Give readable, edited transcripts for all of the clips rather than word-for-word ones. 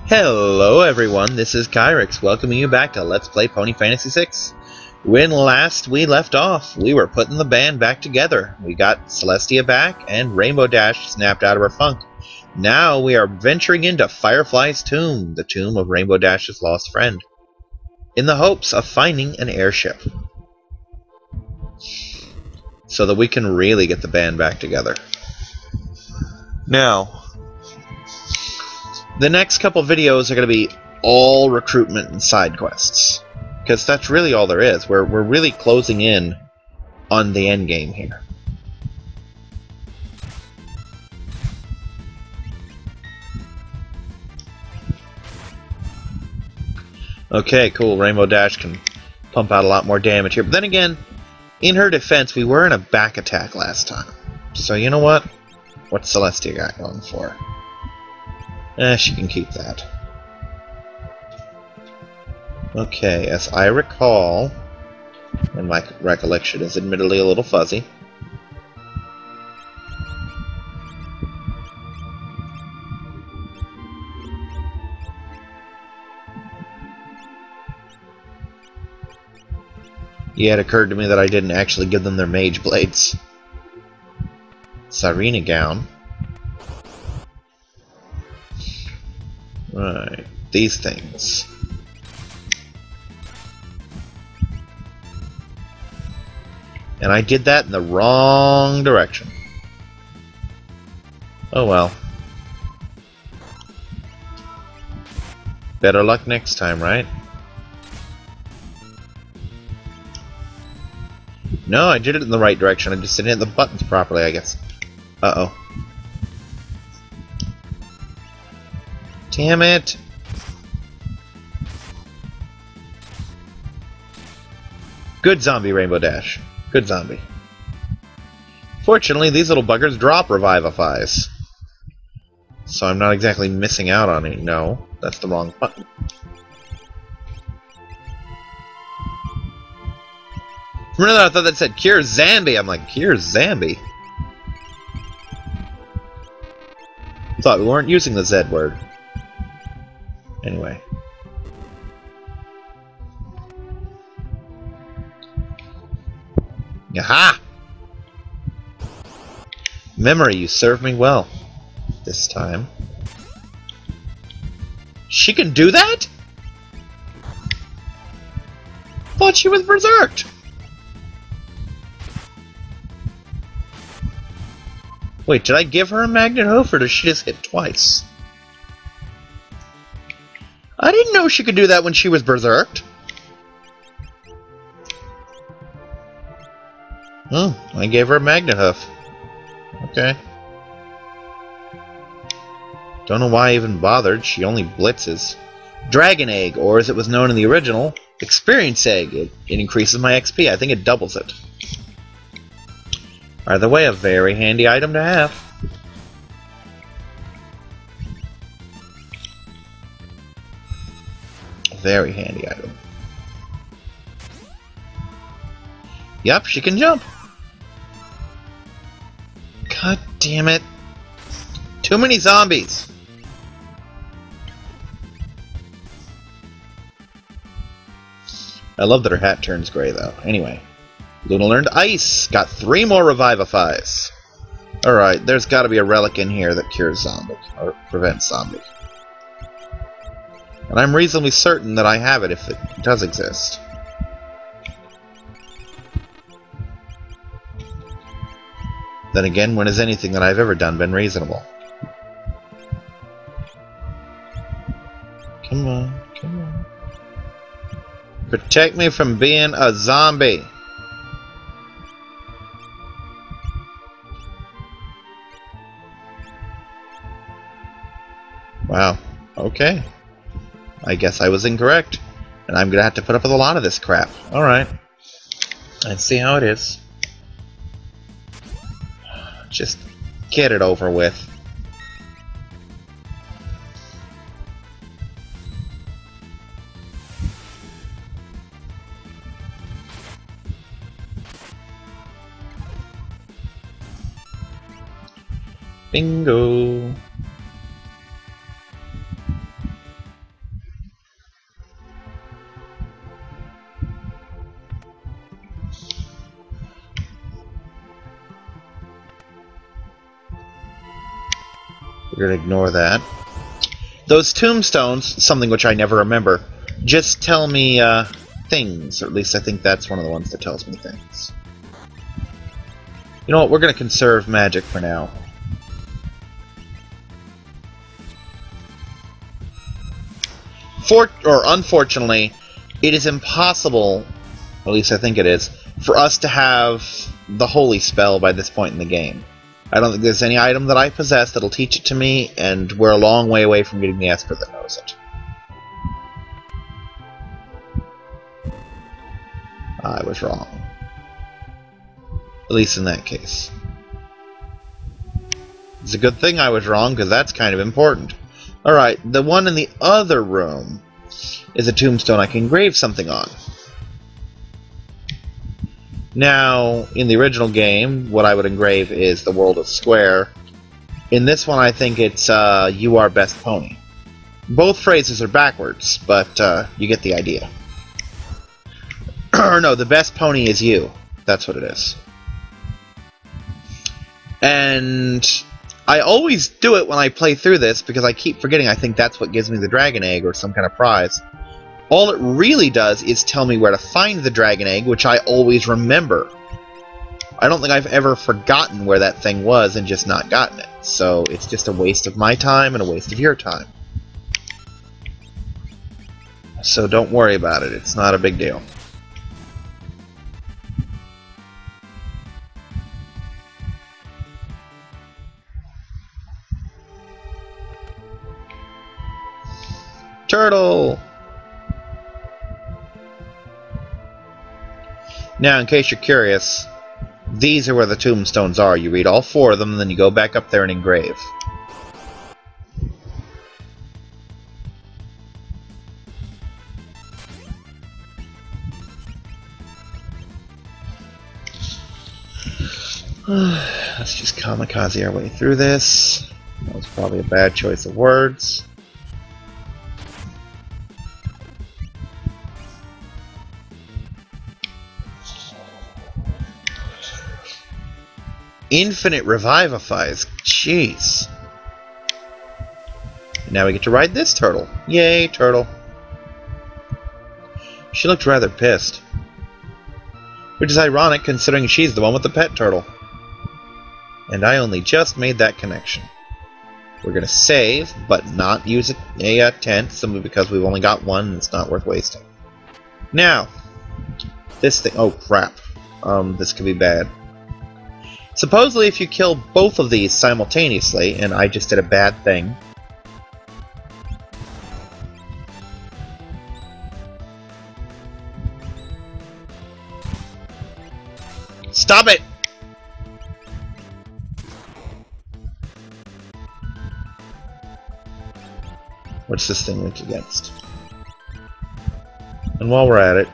Hello everyone, this is Kyrix, welcoming you back to Let's Play Pony Fantasy VI. When last we left off, we were putting the band back together. We got Celestia back, and Rainbow Dash snapped out of her funk. Now we are venturing into Firefly's tomb, the tomb of Rainbow Dash's lost friend, in the hopes of finding an airship, so that we can really get the band back together. Now, the next couple videos are going to be all recruitment and side quests, because that's really all there is. We're really closing in on the end game here. Okay, cool. Rainbow Dash can pump out a lot more damage here. But then again, in her defense, we were in a back attack last time. So you know what? What's Celestia got going for her? She can keep that. Okay, as I recall, and my recollection is admittedly a little fuzzy, yeah, it occurred to me that I didn't actually give them their mage blades. Sirena gown. Right, these things. And I did that in the wrong direction. Oh well. Better luck next time, right? No, I did it in the right direction. I just didn't hit the buttons properly, I guess. Uh-oh. Damn it! Good zombie, Rainbow Dash. Good zombie. Fortunately, these little buggers drop Revivifies, so I'm not exactly missing out on it. No, that's the wrong button. Remember, I thought that said Cure Zambi. I'm like, Cure Zambi? Thought we weren't using the Z word. Anyway. Yaha! Memory, you served me well. This time. She can do that? Thought she was berserked. Wait, did I give her a magnet hoof, or did she just hit twice? I didn't know she could do that when she was berserked. Oh, I gave her a magnet hoof. Okay. Don't know why I even bothered. She only blitzes. Dragon Egg, or as it was known in the original, Experience Egg. It increases my XP. I think it doubles it. Either way, a very handy item to have. Very handy item. Yep, she can jump. God damn it. Too many zombies. I love that her hat turns gray, though. Anyway. Luna learned Ice. Got 3 more Revivifies. Alright, there's got to be a relic in here that cures zombie. Or prevents zombie. And I'm reasonably certain that I have it if it does exist. Then again, when has anything that I've ever done been reasonable? Come on, come on. Protect me from being a zombie. Wow. Okay. I guess I was incorrect. And I'm gonna have to put up with a lot of this crap. Alright. Let's see how it is. Just get it over with. Bingo. We're going to ignore that. Those tombstones, something which I never remember, just tell me things. Or at least I think that's one of the ones that tells me things. You know what? We're going to conserve magic for now. Unfortunately, it is impossible, at least I think it is, for us to have the holy spell by this point in the game. I don't think there's any item that I possess that'll teach it to me, and we're a long way away from getting the Esper that knows it. I was wrong. At least in that case. It's a good thing I was wrong, because that's kind of important. Alright, the one in the other room is a tombstone I can engrave something on. Now, in the original game, what I would engrave is the world of Square. In this one, I think it's you are best pony. Both phrases are backwards, but you get the idea. Or no, the best pony is you. That's what it is. And I always do it when I play through this because I keep forgetting I think that's what gives me the dragon egg or some kind of prize. All it really does is tell me where to find the dragon egg, which I always remember. I don't think I've ever forgotten where that thing was and just not gotten it. So it's just a waste of my time and a waste of your time. So don't worry about it. It's not a big deal. Turtle! Now, in case you're curious, these are where the tombstones are. You read all 4 of them, and then you go back up there and engrave. Let's just kamikaze our way through this. That was probably a bad choice of words. Infinite revivifies. Jeez. Now we get to ride this turtle. Yay, turtle. She looked rather pissed. Which is ironic considering she's the one with the pet turtle. And I only just made that connection. We're going to save, but not use a tent, simply because we've only got one and it's not worth wasting. Now, this thing... Oh, crap. This could be bad. Supposedly, if you kill both of these simultaneously, and I just did a bad thing... Stop it! What's this thing weak against? And while we're at it,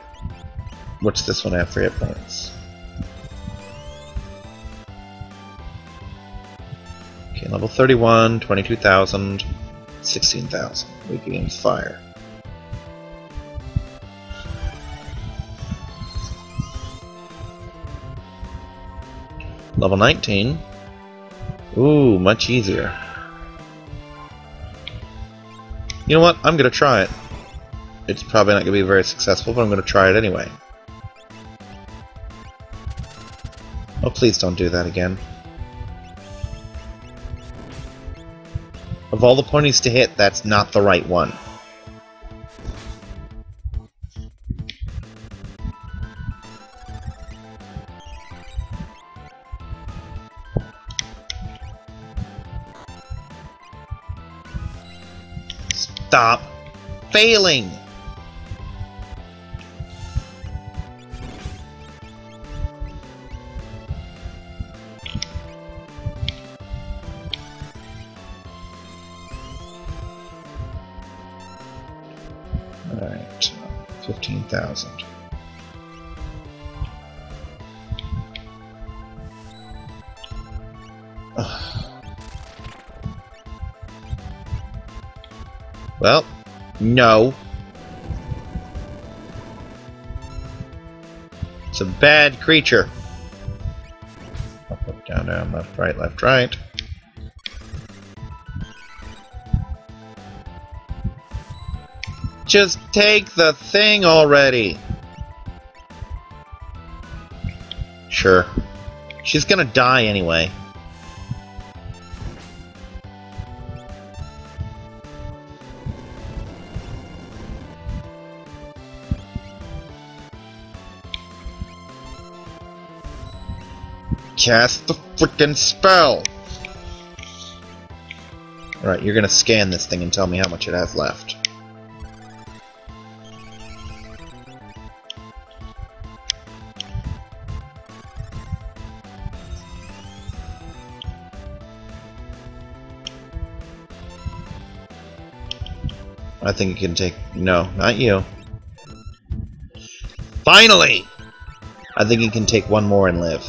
what's this one have for hit points? Okay, level 31, 22,000, 16,000. Weak against fire. Level 19. Ooh, much easier. You know what? I'm going to try it. It's probably not going to be very successful, but I'm going to try it anyway. Oh, please don't do that again. Of all the ponies to hit, that's not the right one. Stop failing! Alright, 15,000. Well, no. It's a bad creature. Up, up, down, down, left, right, left, right. Just take the thing already! Sure. She's gonna die anyway. Cast the frickin' spell! Alright, you're gonna scan this thing and tell me how much it has left. I think it can take... No, not you. Finally! I think it can take one more and live.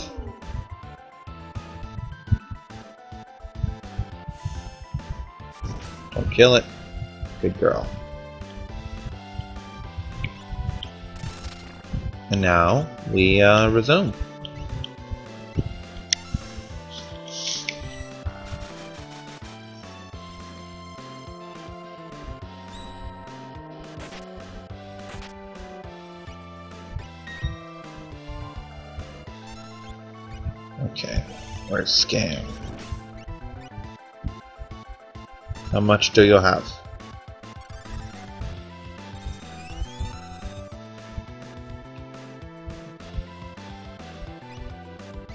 Don't kill it. Good girl. And now, we resume. Okay, where's scan? How much do you have?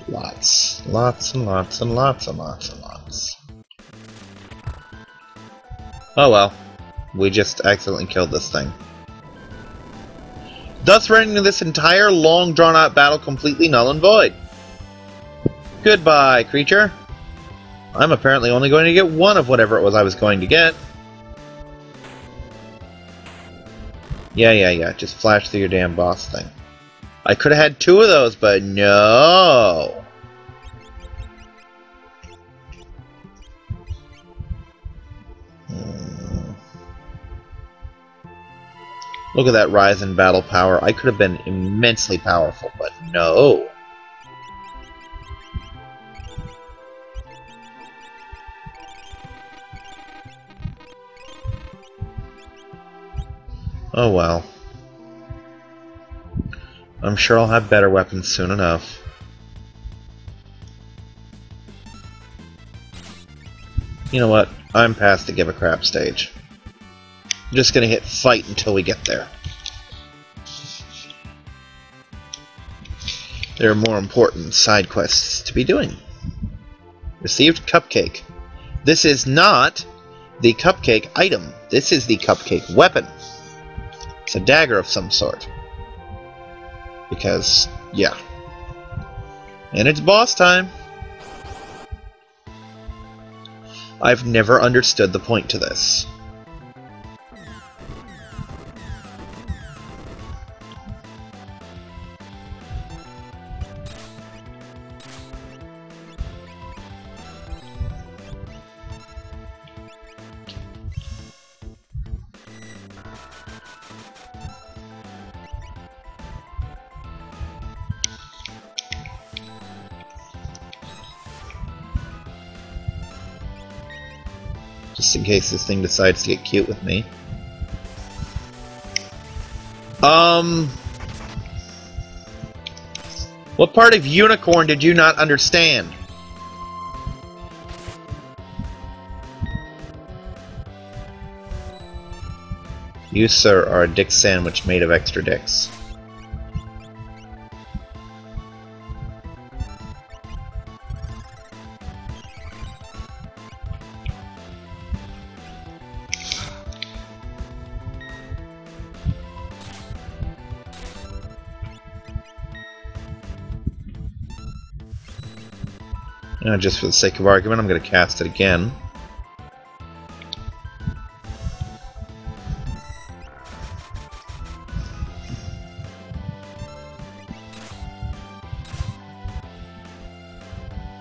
Lots. Lots and lots and lots and lots and lots. Oh well. We just accidentally killed this thing. Thus rendering this entire long drawn out battle completely null and void. Goodbye, creature. I'm apparently only going to get one of whatever it was I was going to get. Yeah. Just flash through your damn boss thing. I could have had two of those, but no. Look at that rise in battle power. I could have been immensely powerful, but no. Oh well. I'm sure I'll have better weapons soon enough. You know what? I'm past the give a crap stage. I'm just gonna hit fight until we get there. There are more important side quests to be doing. Received cupcake. This is not the cupcake item. This is the cupcake weapon. It's a dagger of some sort. Because, yeah. And it's boss time. I've never understood the point to this. Just in case this thing decides to get cute with me. What part of unicorn did you not understand? You, sir, are a dick sandwich made of extra dicks. Just for the sake of argument, I'm going to cast it again.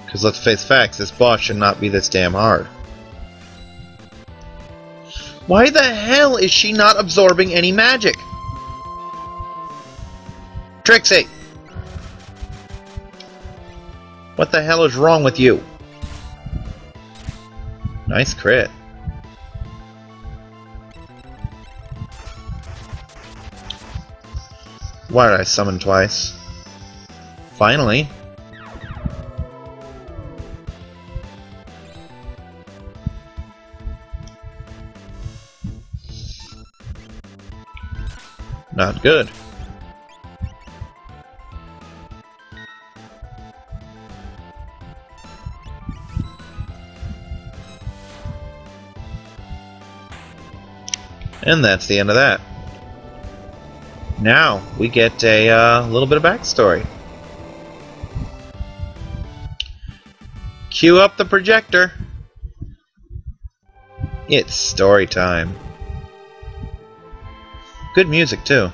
Because let's face facts, this boss should not be this damn hard. Why the hell is she not absorbing any magic? Trixie! What the hell is wrong with you? Nice crit. Why did I summon twice? Finally. Not good. And that's the end of that. Now, we get a little bit of backstory. Cue up the projector. It's story time. Good music, too.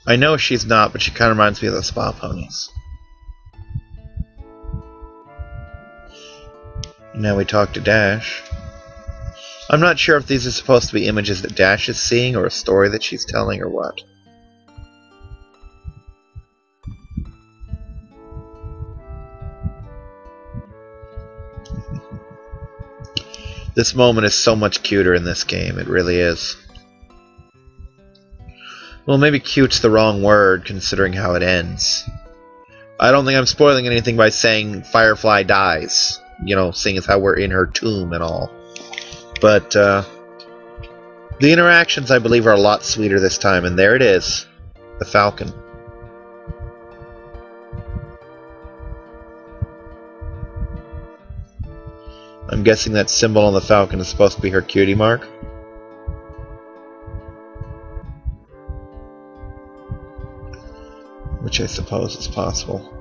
I know she's not, but she kind of reminds me of the spa ponies. Now we talk to Dash. I'm not sure if these are supposed to be images that Dash is seeing, or a story that she's telling, or what. This moment is so much cuter in this game, it really is. Well, maybe cute's the wrong word, considering how it ends. I don't think I'm spoiling anything by saying Firefly dies. You know, seeing as how we're in her tomb and all. But, the interactions, I believe, are a lot sweeter this time, and there it is. The Falcon. I'm guessing that symbol on the Falcon is supposed to be her cutie mark. Which I suppose is possible.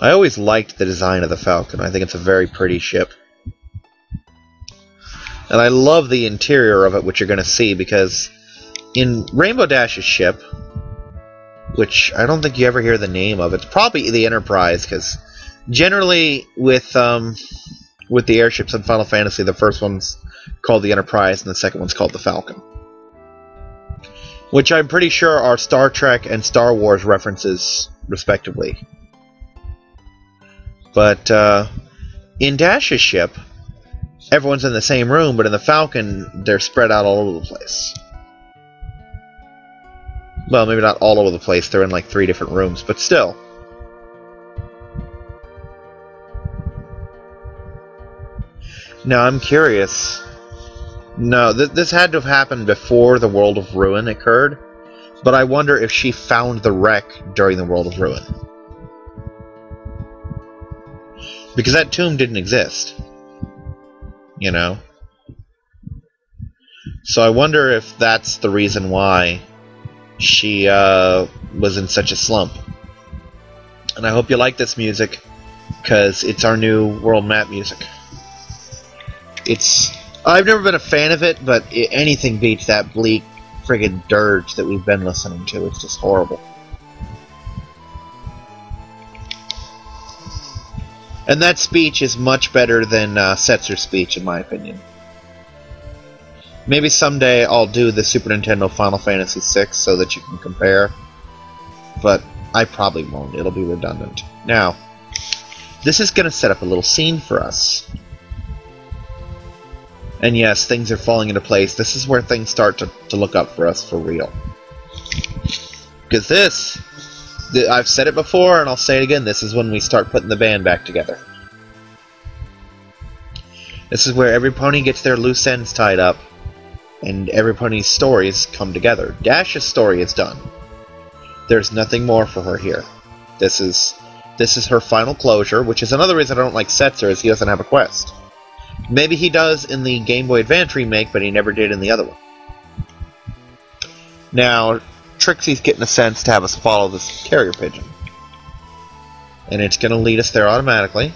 I always liked the design of the Falcon. I think it's a very pretty ship. And I love the interior of it, which you're going to see, because in Rainbow Dash's ship, which I don't think you ever hear the name of, it's probably the Enterprise, because generally with the airships in Final Fantasy, the first one's called the Enterprise and the second one's called the Falcon. Which I'm pretty sure are Star Trek and Star Wars references, respectively. But in Dash's ship, everyone's in the same room, but in the Falcon, they're spread out all over the place. Well, maybe not all over the place, they're in like 3 different rooms, but still. Now, I'm curious. No, this had to have happened before the World of Ruin occurred, but I wonder if she found the wreck during the World of Ruin. Because that tomb didn't exist. You know? So I wonder if that's the reason why she was in such a slump. And I hope you like this music, because it's our new world map music. I've never been a fan of it, but anything beats that bleak friggin' dirge that we've been listening to. It's just horrible. And that speech is much better than Setzer's speech, in my opinion. Maybe someday I'll do the Super Nintendo Final Fantasy VI so that you can compare. But I probably won't. It'll be redundant. Now, this is going to set up a little scene for us. And yes, things are falling into place. This is where things start to look up for us for real. Because I've said it before, and I'll say it again, this is when we start putting the band back together. This is where every pony gets their loose ends tied up, and every pony's stories come together. Dash's story is done. There's nothing more for her here. This is her final closure, which is another reason I don't like Setzer, is he doesn't have a quest. Maybe he does in the Game Boy Advance remake, but he never did in the other one. Now, Trixie's getting a sense to have us follow this carrier pigeon. And it's going to lead us there automatically.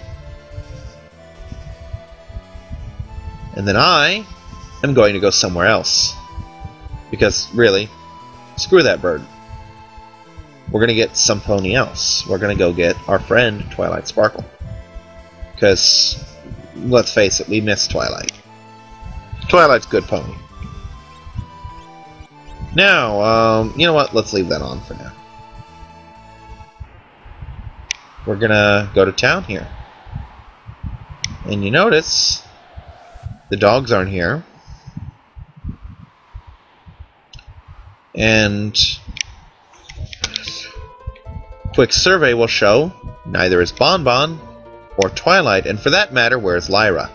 And then I am going to go somewhere else. Because, really, screw that bird. We're going to get some pony else. We're going to go get our friend, Twilight Sparkle. Because, let's face it, we miss Twilight. Twilight's good pony. Now, you know what? Let's leave that on for now. We're gonna go to town here. And you notice the dogs aren't here. And quick survey will show neither is Bonbon or Twilight, and for that matter, where's Lyra?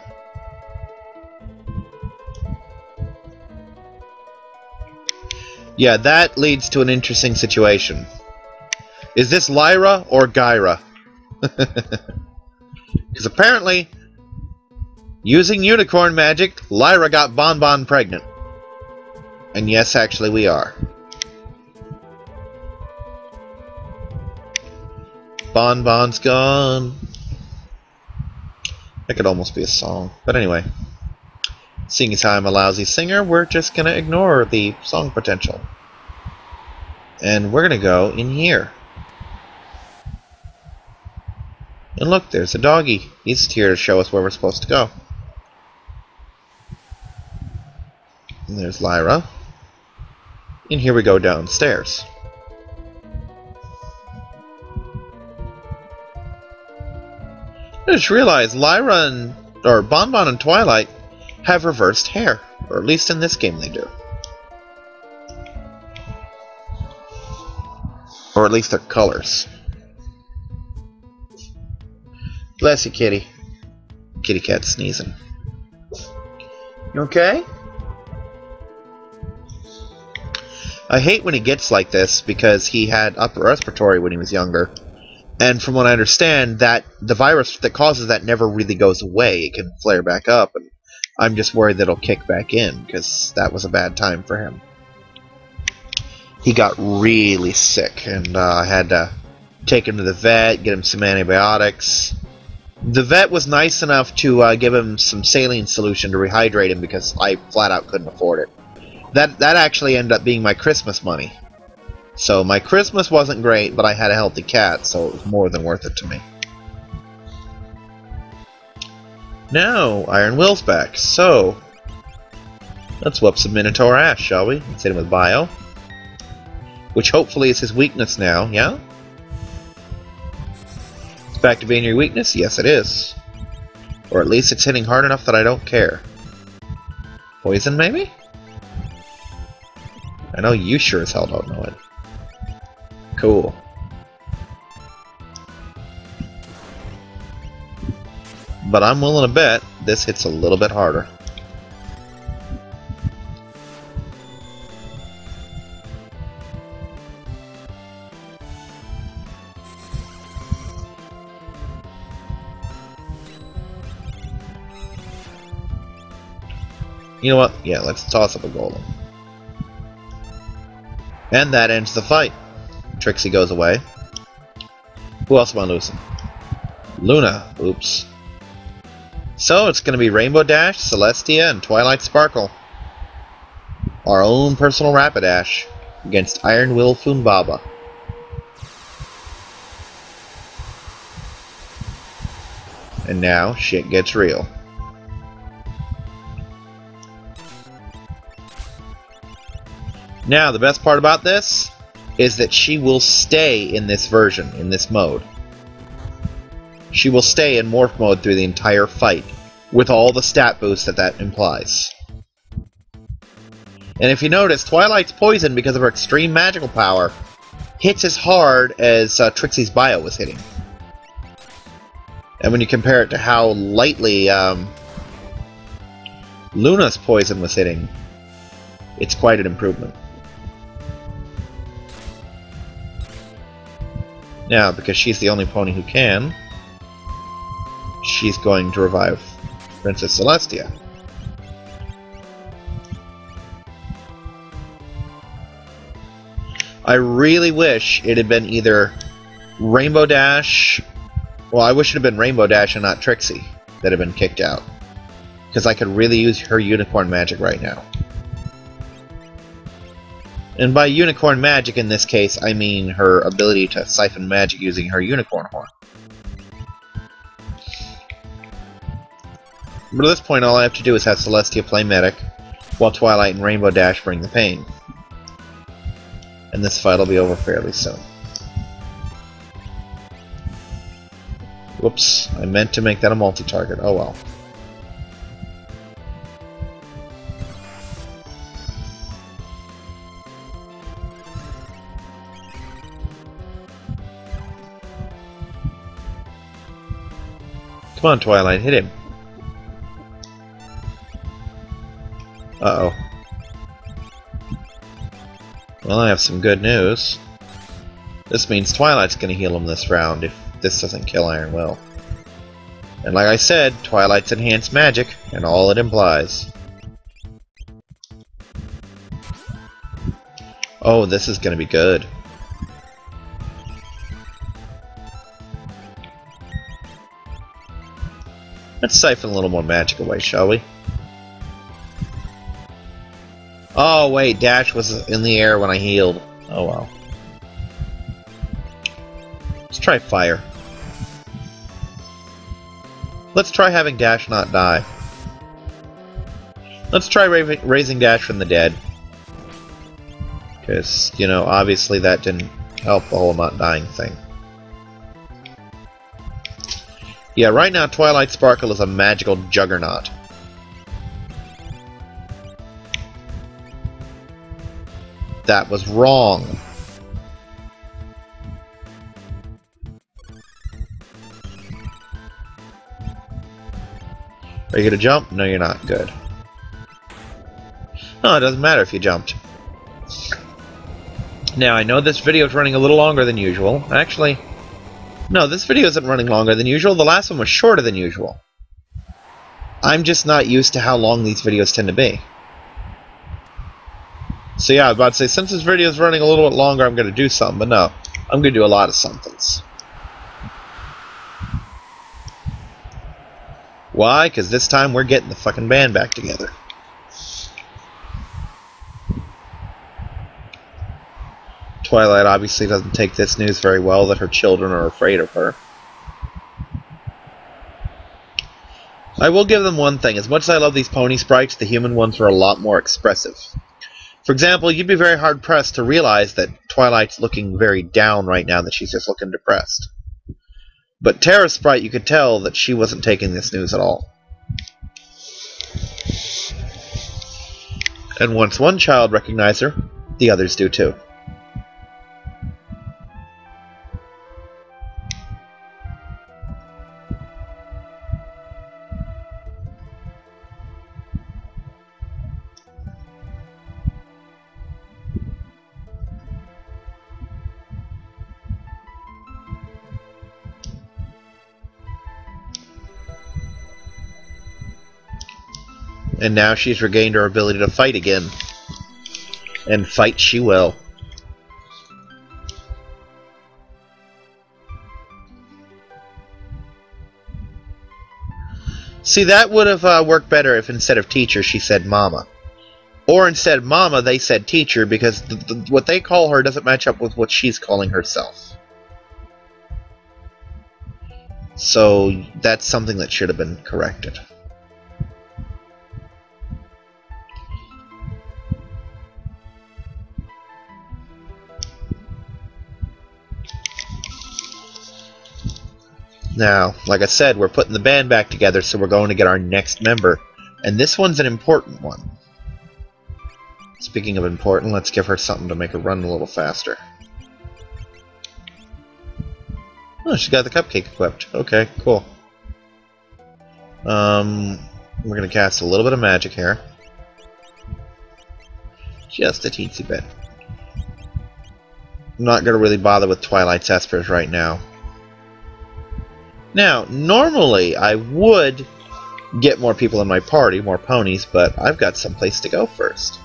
Yeah, that leads to an interesting situation. Is this Lyra or Gyra? Because apparently, using unicorn magic, Lyra got Bonbon pregnant. And yes, actually we are. Bonbon's gone. That could almost be a song. But anyway, seeing as how I'm a lousy singer, we're just going to ignore the song potential. And we're going to go in here. And look, there's a doggy. He's here to show us where we're supposed to go. And there's Lyra. And here we go downstairs. I just realized Lyra or Bonbon and Twilight have reversed hair. Or at least in this game they do. Or at least their colors. Bless you, kitty. Kitty cat sneezing. You okay? I hate when he gets like this because he had upper respiratory when he was younger. And from what I understand, that the virus that causes that never really goes away. It can flare back up, and I'm just worried that it'll kick back in because that was a bad time for him. He got really sick, and I had to take him to the vet, get him some antibiotics. The vet was nice enough to give him some saline solution to rehydrate him because I flat out couldn't afford it. That actually ended up being my Christmas money. So my Christmas wasn't great, but I had a healthy cat, so it was more than worth it to me. Now, Iron Will's back, so let's whoop some Minotaur ass, shall we? Let's hit him with Bio. Which hopefully is his weakness now, yeah? It's back to being your weakness? Yes, it is. Or at least it's hitting hard enough that I don't care. Poison, maybe? I know you sure as hell don't know it. Cool. But I'm willing to bet this hits a little bit harder. You know what? Yeah, let's toss up a golem. And that ends the fight. Trixie goes away. Who else am I losing? Luna. Oops. So it's going to be Rainbow Dash, Celestia, and Twilight Sparkle. Our own personal Rapidash against Iron Will Funbaba. And now shit gets real. Now, the best part about this is that she will stay in this version, in this mode. She will stay in morph mode through the entire fight, with all the stat boosts that implies. And if you notice, Twilight's poison, because of her extreme magical power, hits as hard as Trixie's Bio was hitting. And when you compare it to how lightly Luna's poison was hitting, it's quite an improvement. Now, because she's the only pony who can, she's going to revive Princess Celestia. I really wish it had been either Rainbow Dash... Well, I wish it had been Rainbow Dash and not Trixie that had been kicked out. Because I could really use her unicorn magic right now. And by unicorn magic in this case, I mean her ability to siphon magic using her unicorn horn. But at this point, all I have to do is have Celestia play medic, while Twilight and Rainbow Dash bring the pain. And this fight will be over fairly soon. Whoops, I meant to make that a multi-target. Oh well. Come on, Twilight, hit him. Uh-oh. Well, I have some good news. This means Twilight's going to heal him this round if this doesn't kill Iron Will. And like I said, Twilight's enhanced magic, and all it implies. Oh, this is going to be good. Let's siphon a little more magic away, shall we? Oh wait, Dash was in the air when I healed. Oh well. Let's try fire. Let's try having Dash not die. Let's try raising Dash from the dead. Because, you know, obviously that didn't help the whole not dying thing. Yeah, right now Twilight Sparkle is a magical juggernaut. That was wrong. Are you gonna jump? No, you're not. Good. No, it doesn't matter if you jumped. Now, I know this video is running a little longer than usual. Actually, no, this video isn't running longer than usual. The last one was shorter than usual. I'm just not used to how long these videos tend to be. So yeah, I was about to say, since this video is running a little bit longer, I'm going to do something, but no. I'm going to do a lot of somethings. Why? Because this time we're getting the fucking band back together. Twilight obviously doesn't take this news very well, that her children are afraid of her. I will give them one thing. As much as I love these pony sprites, the human ones were a lot more expressive. For example, you'd be very hard-pressed to realize that Twilight's looking very down right now, that she's just looking depressed. But Terra's sprite, you could tell that she wasn't taking this news at all. And once one child recognized her, the others do too. And now she's regained her ability to fight again. And fight she will. See, that would have worked better if instead of teacher she said mama. Or instead of mama they said teacher, because what they call her doesn't match up with what she's calling herself. So that's something that should have been corrected. Now, like I said, we're putting the band back together, so we're going to get our next member. And this one's an important one. Speaking of important, let's give her something to make her run a little faster. Oh, she got the cupcake equipped. Okay, cool. We're going to cast a little bit of magic here. Just a teensy bit. I'm not going to really bother with Twilight's Espers right now. Now, normally I would get more people in my party, more ponies, but I've got someplace to go first.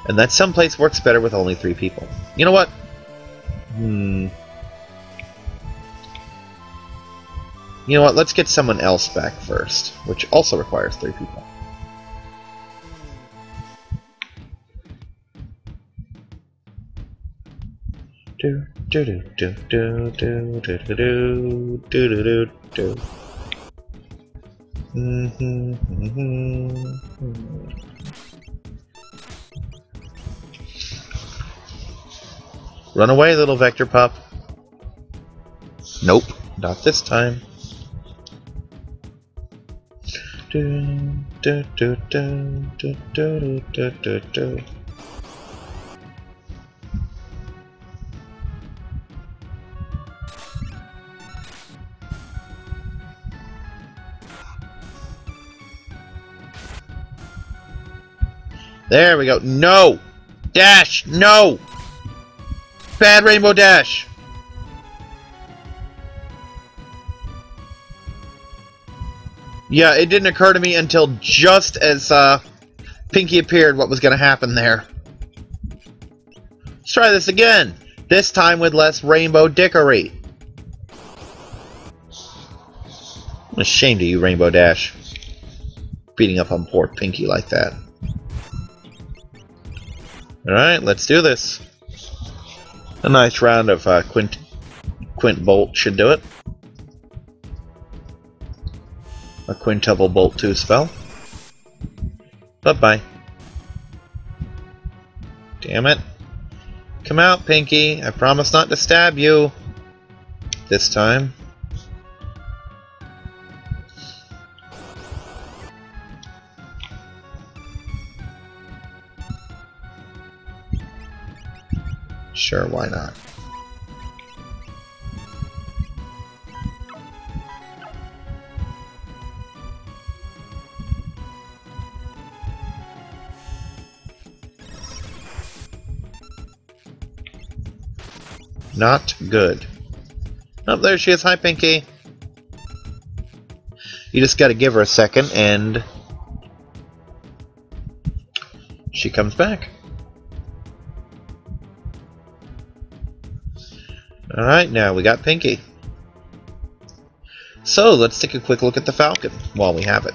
And that someplace works better with only 3 people. You know what? You know what? Let's get someone else back first, which also requires 3 people. Do do do do do do do do do do do. Run away, little vector pup. Nope, not this time. There we go. No! Dash! No! Bad Rainbow Dash! Yeah, it didn't occur to me until just as Pinky appeared what was going to happen there. Let's try this again. This time with less rainbow dickery. I'm ashamed of you, Rainbow Dash. Beating up on poor Pinky like that. Alright, let's do this. A nice round of Quint Bolt should do it. A Quintuple Bolt 2 spell. Bye-bye. Damn it. Come out, Pinky. I promise not to stab you. This time. Sure, why not? Not good. Oh, there she is. Hi, Pinky. You just gotta give her a second, and she comes back. Alright, now we got Pinky. So, let's take a quick look at the Falcon while we have it.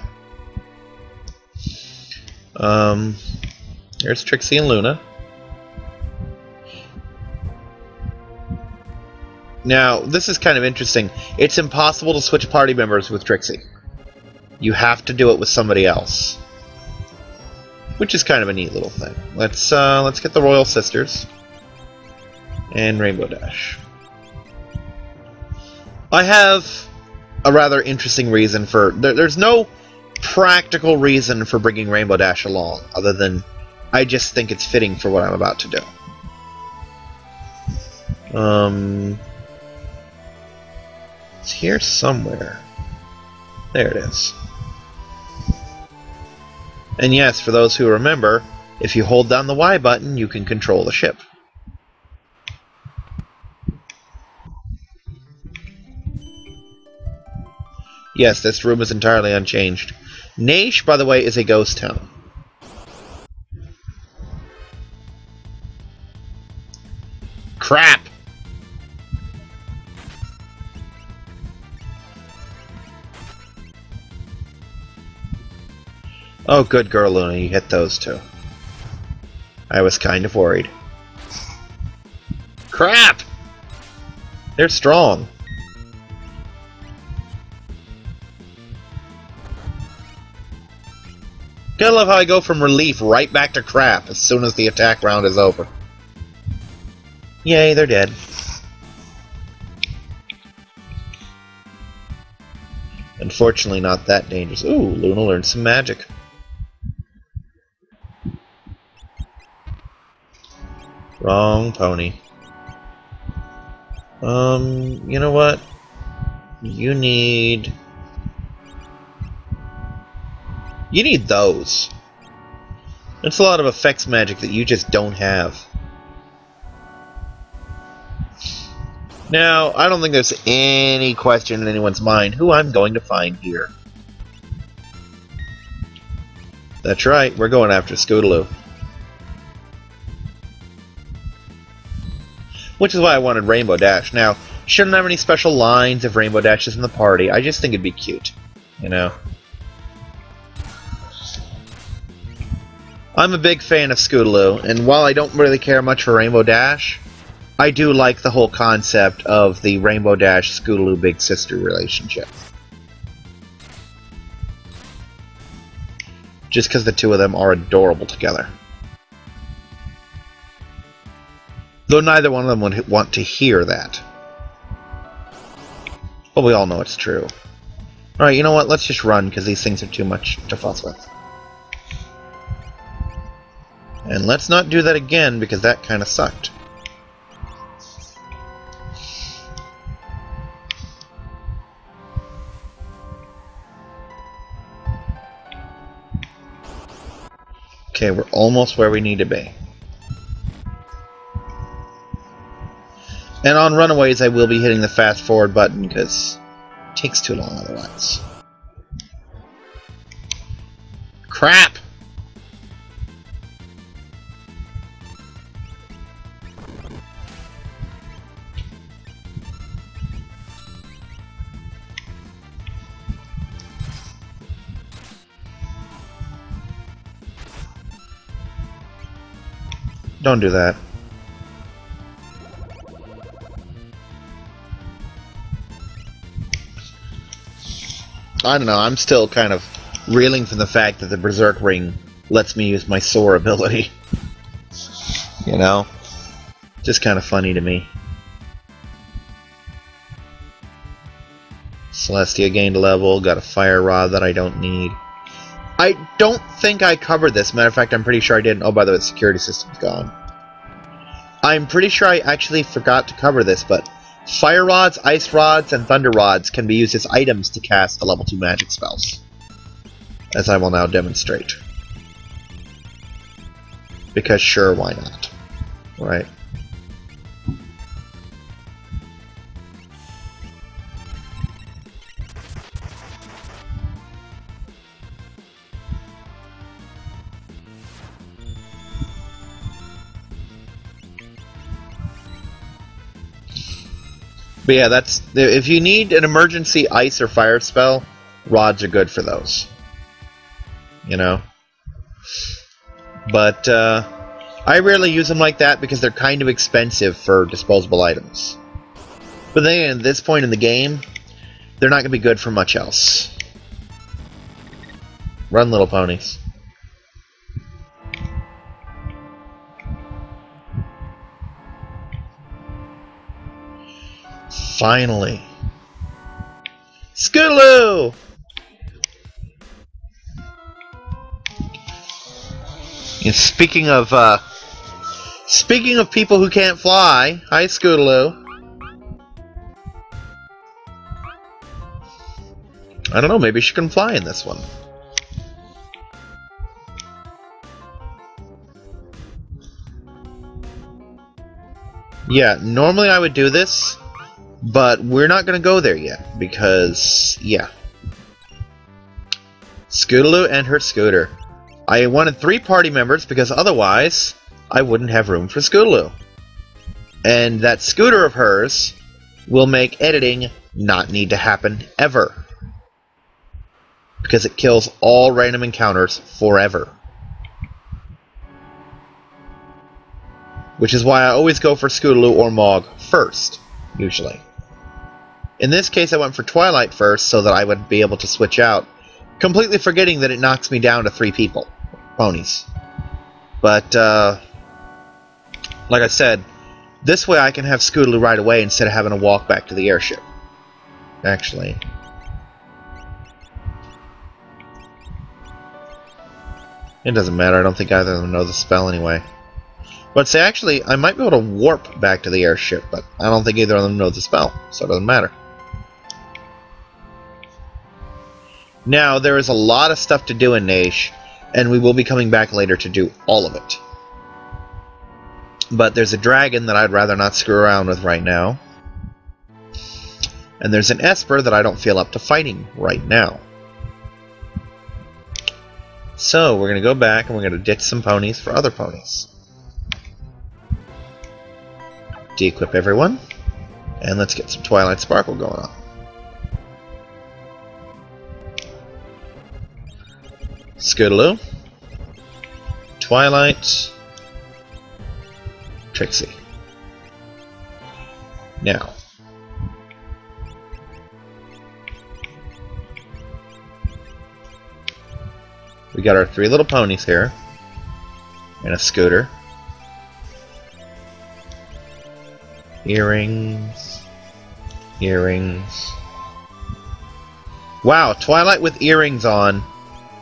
Here's Trixie and Luna. Now, this is kind of interesting. It's impossible to switch party members with Trixie. You have to do it with somebody else. Which is kind of a neat little thing. Let's get the Royal Sisters. And Rainbow Dash. I have a rather interesting reason for... There's no practical reason for bringing Rainbow Dash along, other than I just think it's fitting for what I'm about to do. It's here somewhere. There it is. And yes, for those who remember, if you hold down the Y button, you can control the ship. Yes, this room is entirely unchanged. Naish, by the way, is a ghost town. Crap! Oh, good girl, Luna, you hit those two. I was kind of worried. Crap! They're strong. Gotta love how I go from relief right back to crap as soon as the attack round is over. Yay, they're dead. Unfortunately, not that dangerous. Ooh, Luna learned some magic. Wrong pony. You know what? You need those. It's a lot of effects magic that you just don't have. Now, I don't think there's any question in anyone's mind who I'm going to find here. That's right, we're going after Scootaloo. Which is why I wanted Rainbow Dash. Now, shouldn't have any special lines if Rainbow Dash is in the party. I just think it'd be cute, you know? I'm a big fan of Scootaloo, and while I don't really care much for Rainbow Dash, I do like the whole concept of the Rainbow Dash Scootaloo big sister relationship. Just because the two of them are adorable together. Though neither one of them would want to hear that. But we all know it's true. Alright, you know what? Let's just run, because these things are too much to fuss with. And let's not do that again, because that kind of sucked. Okay, we're almost where we need to be. And on runaways, I will be hitting the fast forward button because it takes too long otherwise. Crap! Don't do that. I don't know, I'm still kind of reeling from the fact that the Berserk Ring lets me use my Soar ability. You know? Just kind of funny to me. Celestia gained a level, got a Fire Rod that I don't need. I don't think I covered this. Matter of fact, I'm pretty sure I didn't. Oh, by the way, the security system's gone. I'm pretty sure I actually forgot to cover this, but Fire Rods, Ice Rods, and Thunder Rods can be used as items to cast the level 2 magic spells. As I will now demonstrate. Because sure, why not? Right. But yeah, that's if you need an emergency ice or fire spell, rods are good for those. You know? But I rarely use them like that because they're kind of expensive for disposable items. But then at this point in the game, they're not going to be good for much else. Run, little ponies. Finally. Scootaloo! And speaking of people who can't fly, hi Scootaloo. I don't know, maybe she can fly in this one. Yeah, normally I would do this, but we're not going to go there yet, because, yeah. Scootaloo and her scooter. I wanted 3 party members, because otherwise, I wouldn't have room for Scootaloo. And that scooter of hers will make editing not need to happen ever. Because it kills all random encounters forever. Which is why I always go for Scootaloo or Mog first, usually. In this case, I went for Twilight first so that I would be able to switch out, completely forgetting that it knocks me down to 3 people. Ponies. But, like I said, this way I can have Scootaloo right away instead of having to walk back to the airship. Actually. It doesn't matter, I don't think either of them know the spell anyway. But say, actually, I might be able to warp back to the airship, but I don't think either of them know the spell, so it doesn't matter. Now, there is a lot of stuff to do in Naish, and we will be coming back later to do all of it. But there's a dragon that I'd rather not screw around with right now. And there's an Esper that I don't feel up to fighting right now. So, we're going to go back and we're going to ditch some ponies for other ponies. De-equip everyone. And let's get some Twilight Sparkle going on. Scootaloo, Twilight, Trixie. Now, we got our 3 little ponies here, and a scooter. Earrings. Earrings. Wow, Twilight with earrings on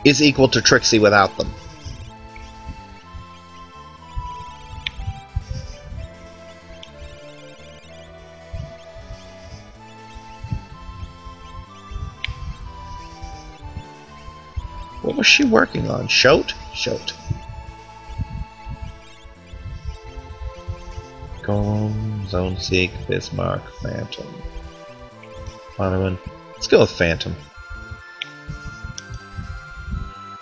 is equal to Trixie without them. What was she working on? Shote? Shote. Golem, Zone Seek, Bismarck, Phantom. Poneman. Let's go with Phantom.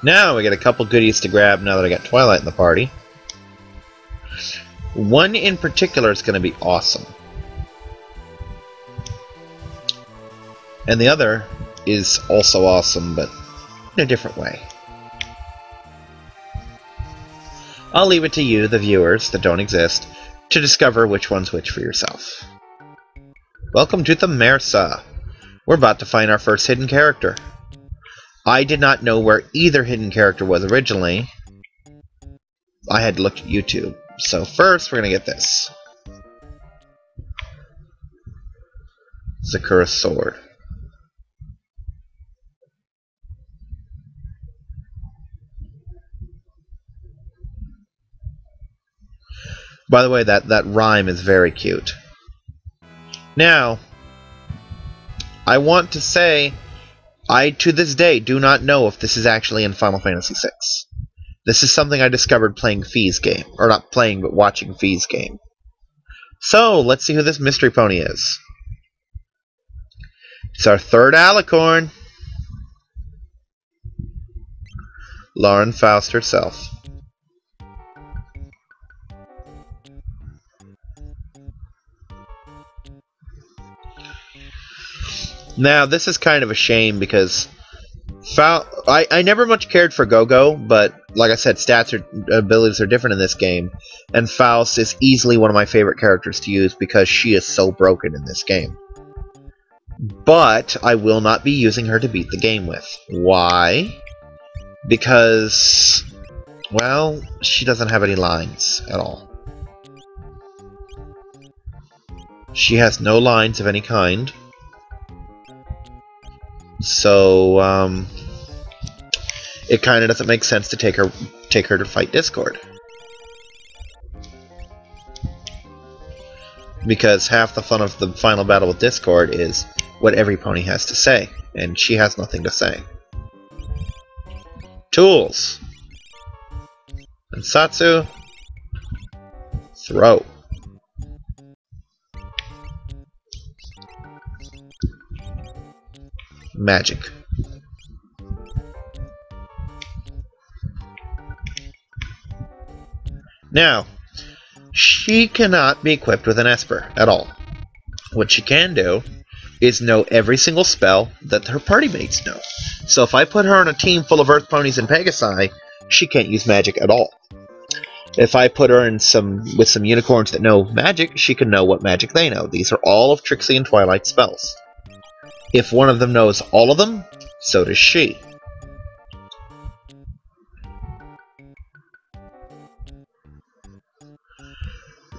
Now we get a couple goodies to grab now that I got Twilight in the party. One in particular is going to be awesome. And the other is also awesome, but in a different way. I'll leave it to you, the viewers that don't exist, to discover which one's which for yourself. Welcome to the Mersa. We're about to find our first hidden character. I did not know where either hidden character was originally. I had to look at YouTube. So first, we're going to get this. Zakura's sword. By the way, that rhyme is very cute. Now, I want to say, I to this day do not know if this is actually in Final Fantasy VI. This is something I discovered playing Fee's game. Or not playing, but watching Fee's game. So, let's see who this mystery pony is. It's our third alicorn. Lauren Faust herself. Now, this is kind of a shame because I never much cared for Go-Go, but like I said, abilities are different in this game, and Faust is easily one of my favorite characters to use because she is so broken in this game. But I will not be using her to beat the game with. Why? Because, well, she doesn't have any lines at all. She has no lines of any kind. So, it kind of doesn't make sense to take her to fight Discord. Because half the fun of the final battle with Discord is what every pony has to say, and she has nothing to say. Tools. And Satsu. Throw. Magic. Now, she cannot be equipped with an Esper at all. What she can do is know every single spell that her party mates know. So if I put her on a team full of Earth Ponies and Pegasi, she can't use magic at all. If I put her in with some unicorns that know magic, she can know what magic they know. These are all of Trixie and Twilight spells. If one of them knows all of them, so does she.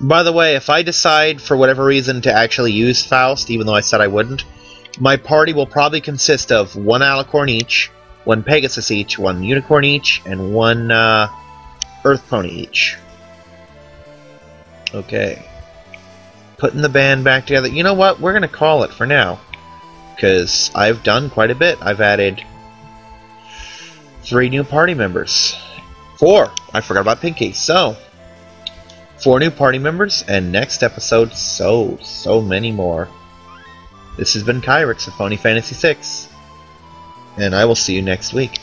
By the way, if I decide for whatever reason to actually use Faust, even though I said I wouldn't, my party will probably consist of one Alicorn each, one Pegasus each, one Unicorn each, and one Earth Pony each. Okay. Putting the band back together. You know what? We're going to call it for now. Because I've done quite a bit. I've added 3 new party members. 4! I forgot about Pinky. So, 4 new party members, and next episode, so many more. This has been Kyrix of Pony Fantasy VI, and I will see you next week.